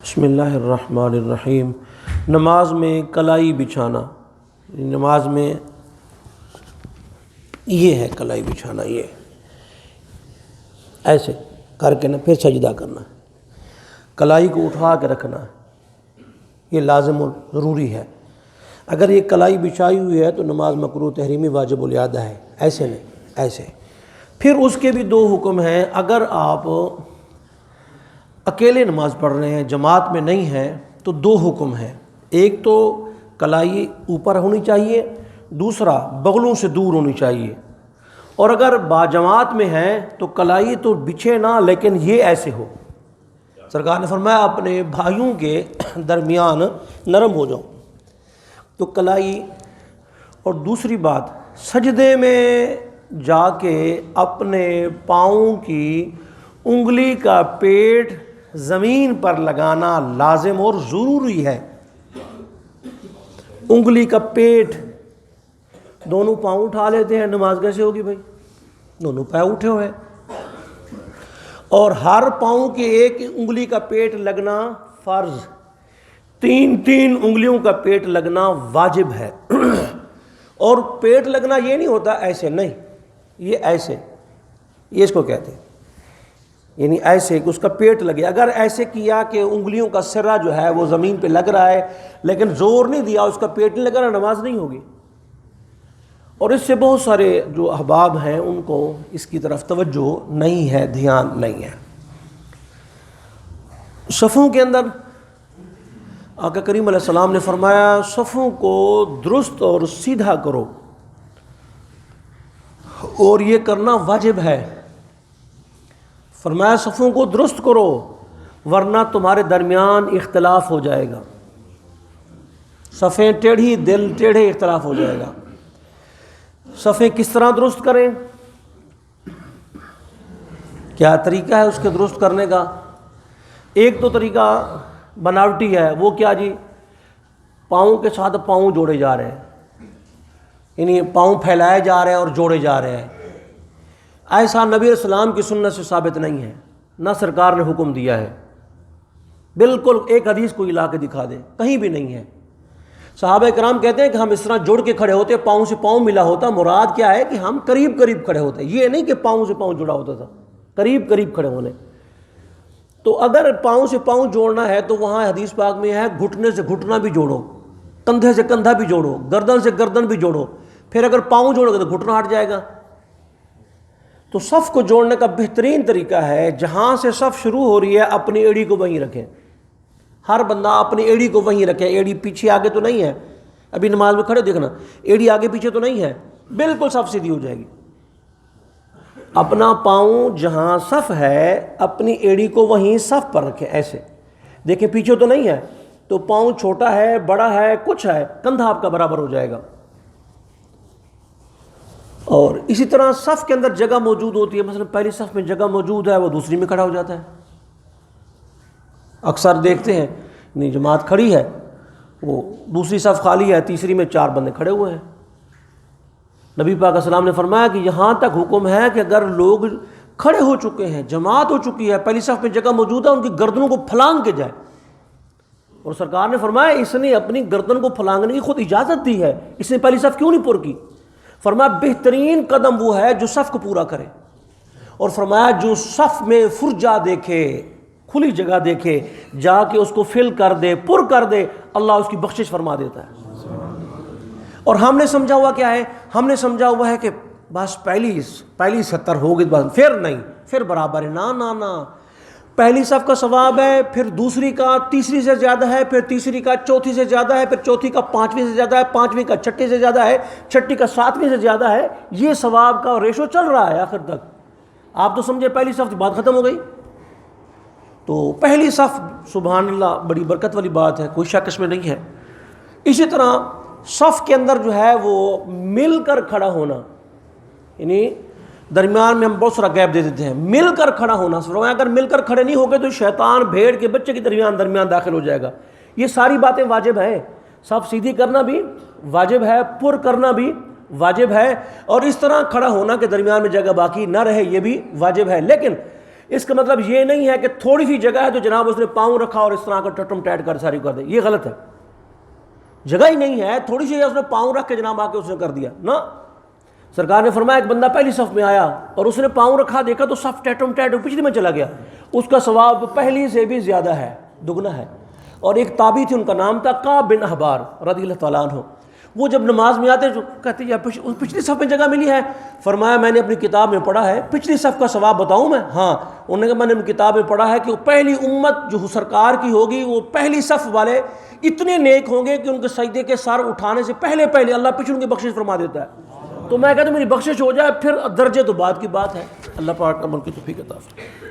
بسم اللہ الرحمن الرحیم۔ نماز میں کلائی بچھانا، نماز میں یہ ہے کلائی بچھانا، یہ ایسے کر کے نا پھر سجدہ کرنا، کلائی کو اٹھا کے رکھنا، یہ لازم و ضروری ہے۔ اگر یہ کلائی بچھائی ہوئی ہے تو نماز مکروہ تحریمی واجب الاعادہ ہے، ایسے نہیں، ایسے۔ پھر اس کے بھی دو حکم ہیں۔ اگر آپ اکیلے نماز پڑھ رہے ہیں، جماعت میں نہیں ہیں، تو دو حکم ہیں۔ ایک تو کلائی اوپر ہونی چاہیے، دوسرا بغلوں سے دور ہونی چاہیے۔ اور اگر باجماعت میں ہیں تو کلائی تو بچھے نہ، لیکن یہ ایسے ہو۔ سرکار نے فرمایا اپنے بھائیوں کے درمیان نرم ہو جاؤ، تو کلائی۔ اور دوسری بات، سجدے میں جا کے اپنے پاؤں کی انگلی کا پیٹ زمین پر لگانا لازم اور ضروری ہے۔ انگلی کا پیٹ، دونوں پاؤں اٹھا لیتے ہیں، نماز کیسے ہوگی بھائی؟ دونوں پاؤں اٹھے ہوئے، اور ہر پاؤں کی ایک انگلی کا پیٹ لگنا فرض، تین انگلیوں کا پیٹ لگنا واجب ہے۔ اور پیٹ لگنا یہ نہیں ہوتا ایسے، نہیں، یہ ایسے، یہ اس کو کہتے ہیں، یعنی ایسے کہ اس کا پیٹ لگے۔ اگر ایسے کیا کہ انگلیوں کا سرا جو ہے وہ زمین پہ لگ رہا ہے لیکن زور نہیں دیا، اس کا پیٹ نہیں لگ رہا، نماز نہیں ہوگی۔ اور اس سے بہت سارے جو احباب ہیں ان کو اس کی طرف توجہ نہیں ہے، دھیان نہیں ہے۔ صفوں کے اندر آقا کریم علیہ السلام نے فرمایا صفوں کو درست اور سیدھا کرو، اور یہ کرنا واجب ہے۔ فرمایا صفوں کو درست کرو ورنہ تمہارے درمیان اختلاف ہو جائے گا، صفیں ٹیڑھی، دل ٹیڑھے، اختلاف ہو جائے گا۔ صفیں کس طرح درست کریں؟ کیا طریقہ ہے اس کے درست کرنے کا؟ ایک تو طریقہ بناوٹی ہے، وہ کیا جی؟ پاؤں کے ساتھ پاؤں جوڑے جا رہے ہیں، یعنی پاؤں پھیلائے جا رہے ہیں اور جوڑے جا رہے ہیں۔ ایسا نبی علیہ السلام کی سنت سے ثابت نہیں ہے، نہ سرکار نے حکم دیا ہے۔ بالکل ایک حدیث کو لا کے دکھا دیں، کہیں بھی نہیں ہے۔ صحابہ کرام کہتے ہیں کہ ہم اس طرح جڑ کے کھڑے ہوتے، پاؤں سے پاؤں ملا ہوتا۔ مراد کیا ہے کہ ہم قریب کھڑے ہوتے، یہ نہیں کہ پاؤں سے پاؤں جڑا ہوتا تھا، قریب کھڑے ہونے۔ تو اگر پاؤں سے پاؤں جوڑنا ہے تو وہاں حدیث پاک میں ہے گھٹنے سے گھٹنا بھی جوڑو، کندھے سے کندھا بھی جوڑو، گردن سے گردن بھی جوڑو۔ پھر اگر پاؤں جوڑو گے تو گھٹنا ہٹ جائے گا۔ تو صف کو جوڑنے کا بہترین طریقہ ہے، جہاں سے صف شروع ہو رہی ہے اپنی ایڑی کو وہیں رکھیں، ہر بندہ اپنی ایڑی کو وہیں رکھے۔ ایڑی پیچھے آگے تو نہیں ہے، ابھی نماز میں کھڑے دیکھنا، ایڑی آگے پیچھے تو نہیں ہے، بالکل صف سیدھی ہو جائے گی۔ اپنا پاؤں جہاں صف ہے اپنی ایڑی کو وہیں صف پر رکھیں، ایسے دیکھیں پیچھے تو نہیں ہے، تو پاؤں چھوٹا ہے، بڑا ہے، کچھ ہے، کندھا آپ کا برابر ہو جائے گا۔ اور اسی طرح صف کے اندر جگہ موجود ہوتی ہے، مثلا پہلی صف میں جگہ موجود ہے، وہ دوسری میں کھڑا ہو جاتا ہے۔ اکثر دیکھتے ہیں نہیں، جماعت کھڑی ہے، وہ دوسری صف خالی ہے، تیسری میں 4 بندے کھڑے ہوئے ہیں۔ نبی پاک علیہ السلام نے فرمایا کہ یہاں تک حکم ہے کہ اگر لوگ کھڑے ہو چکے ہیں، جماعت ہو چکی ہے، پہلی صف میں جگہ موجود ہے، ان کی گردنوں کو پھلانگ کے جائے۔ اور سرکار نے فرمایا اس نے اپنی گردن کو پھلانگنے کی خود اجازت دی ہے، اس نے پہلی صف کیوں نہیں پر کی؟ فرمایا بہترین قدم وہ ہے جو صف کو پورا کرے، اور فرمایا جو صف میں فرجہ دیکھے، کھلی جگہ دیکھے، جا کے اس کو فل کر دے، پر کر دے، اللہ اس کی بخشش فرما دیتا ہے۔ اور ہم نے سمجھا ہوا کیا ہے؟ ہم نے سمجھا ہوا ہے کہ بس پہلی 70 ہوگی بس، پھر نہیں، پھر برابر ہے۔ نہ، پہلی صف کا ثواب ہے، پھر دوسری کا تیسری سے زیادہ ہے، پھر تیسری کا چوتھی سے زیادہ ہے، پھر چوتھی کا 5ویں سے زیادہ ہے، 5ویں کا 6ٹھی سے زیادہ ہے، 6ٹھی کا 7ویں سے زیادہ ہے۔ یہ ثواب کا ریشو چل رہا ہے آخر تک۔ آپ تو سمجھے پہلی صف کی بات ختم ہو گئی، تو پہلی صف سبحان اللہ بڑی برکت والی بات ہے، کوئی شک اس میں نہیں ہے۔ اسی طرح صف کے اندر جو ہے وہ مل کر کھڑا ہونا، یعنی درمیان میں ہم بہت سارا گیپ دے دیتے ہیں، مل کر کھڑا ہونا۔ اگر مل کر کھڑے نہیں ہو گئے تو شیطان بھیڑ کے بچے کے درمیان داخل ہو جائے گا۔ یہ ساری باتیں واجب ہیں، صف سیدھی کرنا بھی واجب ہے، پر کرنا بھی واجب ہے، اور اس طرح کھڑا ہونا کہ درمیان میں جگہ باقی نہ رہے یہ بھی واجب ہے۔ لیکن اس کا مطلب یہ نہیں ہے کہ تھوڑی سی جگہ ہے تو جناب اس نے پاؤں رکھا اور اس طرح کا ٹٹم ٹیٹ کر ساری کر دے، یہ غلط ہے. جگہ ہی نہیں ہے، تھوڑی سی اس نے پاؤں رکھ کے جناب آ کے اس نے کر دیا نا. سرکار نے فرمایا ایک بندہ پہلی صف میں آیا اور اس نے پاؤں رکھا، دیکھا تو صف ٹیٹم ٹیٹ پچھلی میں چلا گیا، اس کا ثواب پہلی سے بھی زیادہ ہے، دگنا ہے. اور ایک تابعی تھے، ان کا نام تھا کعب بن احبار رضی اللہ تعالیٰ عنہ. وہ جب نماز میں آتے تو کہتے ہیں پچھلی صف میں جگہ ملی ہے. فرمایا میں نے اپنی کتاب میں پڑھا ہے، پچھلی صف کا ثواب بتاؤں میں؟ ہاں. انہوں نے کہا میں نے اپنی کتاب میں پڑھا ہے کہ وہ پہلی امت جو سرکار کی ہوگی، وہ پہلی صف والے اتنے نیک ہوں گے کہ ان کے سجدے کے سر اٹھانے سے پہلے اللہ پچھلوں کی بخشش فرما دیتا ہے. تو میں کہتا ہوں میری بخشش ہو جائے، پھر درجے تو بعد کی بات ہے. اللہ پاک عمل کی توفیق عطا فرمائے.